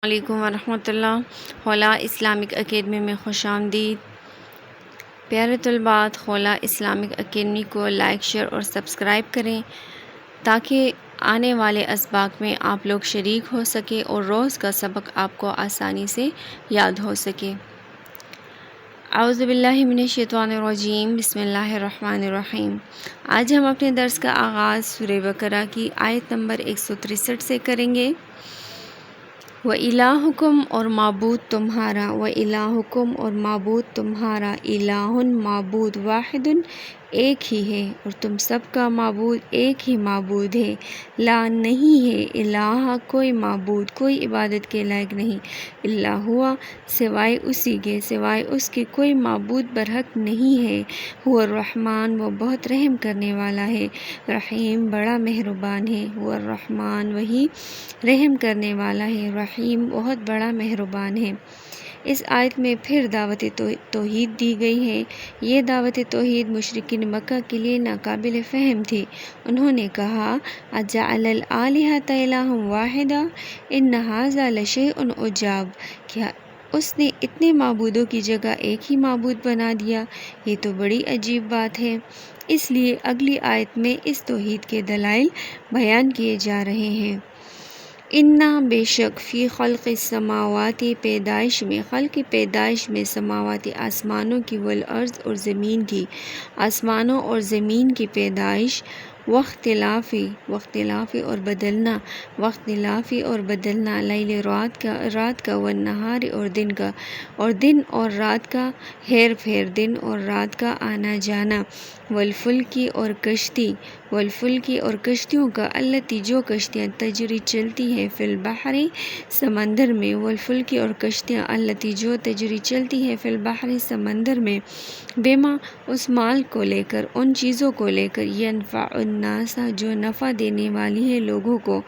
علیکم ورحمۃ اللہ۔ خولا Islamic academy میں خوش آمدید۔ پیارے طلباء، خولا اسلامک اکیڈمی کو لائک، شیئر اور سبسکرائب کریں تاکہ آنے والے اسباق میں آپ لوگ شریک ہو سکے اور روز کا سبق آپ کو آسانی سے یاد ہو سکے۔ اعوذ باللہ من الشیطان الرجیم، بسم اللہ الرحمن الرحیم۔ آج ہم اپنے درس کا آغاز سورہ بقرہ کی آیت نمبر 163 سے کریں گے۔ وَإِلَٰهُكُمْ اور معبود تمہارا، وَإِلَٰهُكُمْ اور معبود تمہارا، الٰہٌ معبود، واحد ایک ہی ہے، اور تم سب کا معبود ایک ہی معبود ہے، لا نہیں ہے، الہ کوئی معبود، کوئی عبادت کے لائق نہیں، الا ہوا سوائے اسی کے، سوائے اس کے کوئی معبود برحق نہیں ہے، هو الرحمن وہ بہت رحم کرنے والا ہے، رحیم بڑا مہربان ہے، هو الرحمن وہی رحم کرنے والا ہے، رحیم بہت بڑا مہربان ہے۔ اس آیت میں پھر دعوت توحید دی گئی ہے۔ یہ دعوت توحید مشرکین مکہ کے لیے ناقابل فہم تھی۔ انہوں نے کہا اجعل الآلہۃ الہا واحدا ان ھذا لشیء عجاب، کیا اس نے اتنے معبودوں کی جگہ ایک ہی معبود بنا دیا، یہ تو بڑی عجیب بات ہے۔ اس لیے اگلی آیت میں اس توحید کے دلائل بیان کیے جا رہے ہیں۔ انا بے شک فی خلق السماوات پیدائش میں، خلق پیدائش میں، سماوات آسمانوں کی، والارض اور زمین کی، آسمانوں اور زمین کی پیدائش، واختلاف اور بدلنا، واختلاف اور بدلنا، لیل رات کا، والنہار اور دن کا، اور دن اور رات کا ہیر پھیر، دن اور رات کا آنا جانا، والفلکی اور کشتی، والفلکی اور کشتیوں کا، التی جو کشتیاں، تجری چلتی ہے، فی البحر سمندر میں، والفلکی اور کشتیاں، التی جو تجری چلتی ہے، فی البحر سمندر میں، بما اس مال کو لے کر، ان چیزوں کو لے کر، ینفع الناس جو نفع دینے والی ہے لوگوں کو،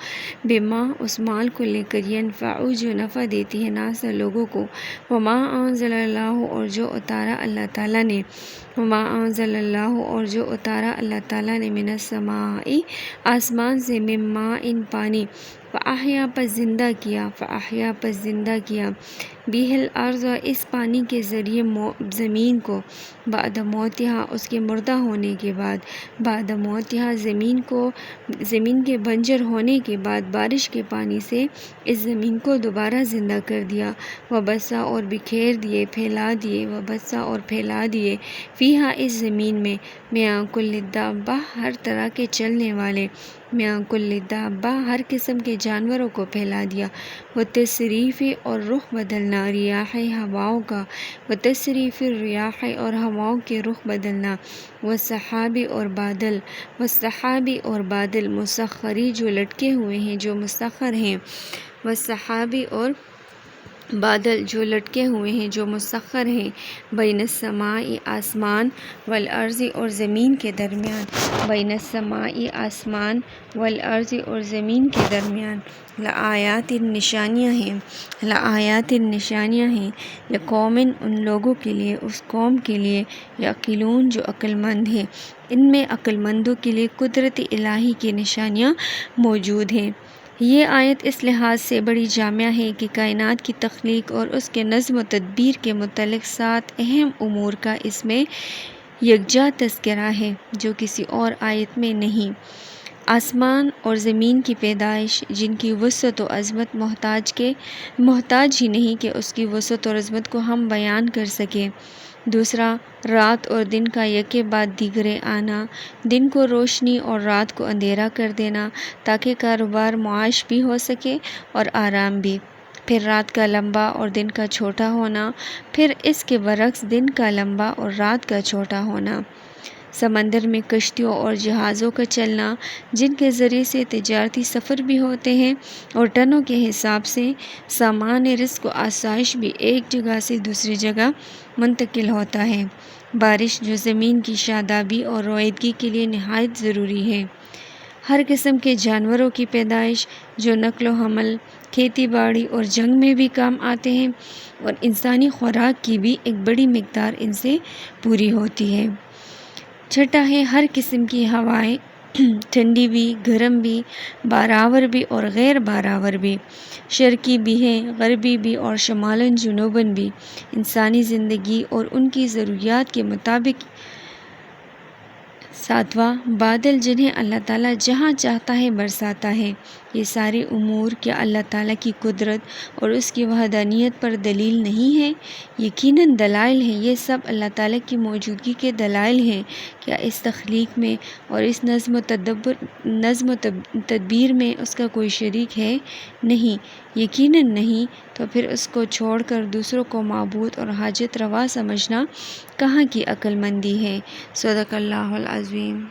بما اس مال کو لے کر، ینفع جو نفع دیتی ہے ناس لوگوں کو، وما انزل اللہ اور جو اتارا اللہ تعالیٰ نے، وما انزل اللہ اور جو اتارا اللہ تعالیٰ نے، من السماء آسمان سے، من ماء پانی، فاحیا پس زندہ کیا، فاحیا پس زندہ کیا، بہ الارض اس پانی کے ذریعے زمین کو، بعد موتہا اس کے مردہ ہونے کے بعد، بعد موتہا زمین کے بنجر ہونے کے بعد بارش کے پانی سے اس زمین کو دوبارہ زندہ کر دیا، وبث اور بکھیر دیے، پھیلا دیے، وبث اور پھیلا دیے، فیہا اس زمین میں، من کل دابہ ہر طرح کے چلنے والے، من کل دابہ ہر قسم کے جانوروں کو پھیلا دیا، وتصریف اور رخ بدلنا، ریاح ہواؤں کا، وتصریف الریاح اور ہواؤں کے رخ بدلنا، والسحاب اور بادل، والسحاب اور بادل، مسخری جو لٹکے ہوئے ہیں، جو مسخر ہیں، والسحاب اور بادل جو لٹکے ہوئے ہیں، جو مسخر ہیں، بین السماء آسمان، والارض اور زمین کے درمیان، بین السماء آسمان، والارض اور زمین کے درمیان، لآیات نشانیاں ہیں، لآیات نشانیاں ہیں، لقوم ان لوگوں کے لیے، اس قوم کے لیے، یعقلون جو عقل مند ہیں، ان میں عقل مندوں کے لیے قدرت الہی کی نشانیاں موجود ہیں۔ یہ آیت اس لحاظ سے بڑی جامع ہے کہ کائنات کی تخلیق اور اس کے نظم و تدبیر کے متعلق 7 اہم امور کا اس میں یکجا تذکرہ ہے جو کسی اور آیت میں نہیں۔ آسمان اور زمین کی پیدائش، جن کی وسعت و عظمت محتاج ہی نہیں کہ اس کی وسعت اور عظمت کو ہم بیان کر سکیں۔ دوسرا، رات اور دن کا یکے بعد دیگرے آنا، دن کو روشنی اور رات کو اندھیرا کر دینا تاکہ کاروبار معاش بھی ہو سکے اور آرام بھی۔ پھر رات کا لمبا اور دن کا چھوٹا ہونا، پھر اس کے برعکس دن کا لمبا اور رات کا چھوٹا ہونا۔ سمندر میں کشتیوں اور جہازوں کا چلنا، جن کے ذریعے سے تجارتی سفر بھی ہوتے ہیں اور ٹنوں کے حساب سے سامان رزق و آسائش بھی ایک جگہ سے دوسری جگہ منتقل ہوتا ہے۔ بارش جو زمین کی شادابی اور رویدگی کے لیے نہایت ضروری ہے۔ ہر قسم کے جانوروں کی پیدائش جو نقل و حمل، کھیتی باڑی اور جنگ میں بھی کام آتے ہیں، اور انسانی خوراک کی بھی ایک بڑی مقدار ان سے پوری ہوتی ہے۔ چھٹا ہے ہر قسم کی ہوائیں ٹھنڈی بھی، گرم بھی، باراور بھی اور غیر باراور بھی، شرقی بھی ہیں، غربی بھی اور شمالاً جنوباً بھی، انسانی زندگی اور ان کی ضروریات کے مطابق۔ 7واں، بادل جنہیں اللہ تعالیٰ جہاں چاہتا ہے برساتا ہے۔ یہ سارے امور کیا اللہ تعالیٰ کی قدرت اور اس کی وحدانیت پر دلیل نہیں ہے؟ یقیناً دلائل ہیں، یہ سب اللہ تعالیٰ کی موجودگی کے دلائل ہیں۔ کیا اس تخلیق میں اور اس نظم و تدبیر میں اس کا کوئی شریک ہے؟ نہیں، یقیناً نہیں۔ تو پھر اس کو چھوڑ کر دوسروں کو معبود اور حاجت روا سمجھنا کہاں کی عقل مندی ہے؟ صدق اللہ العظیم۔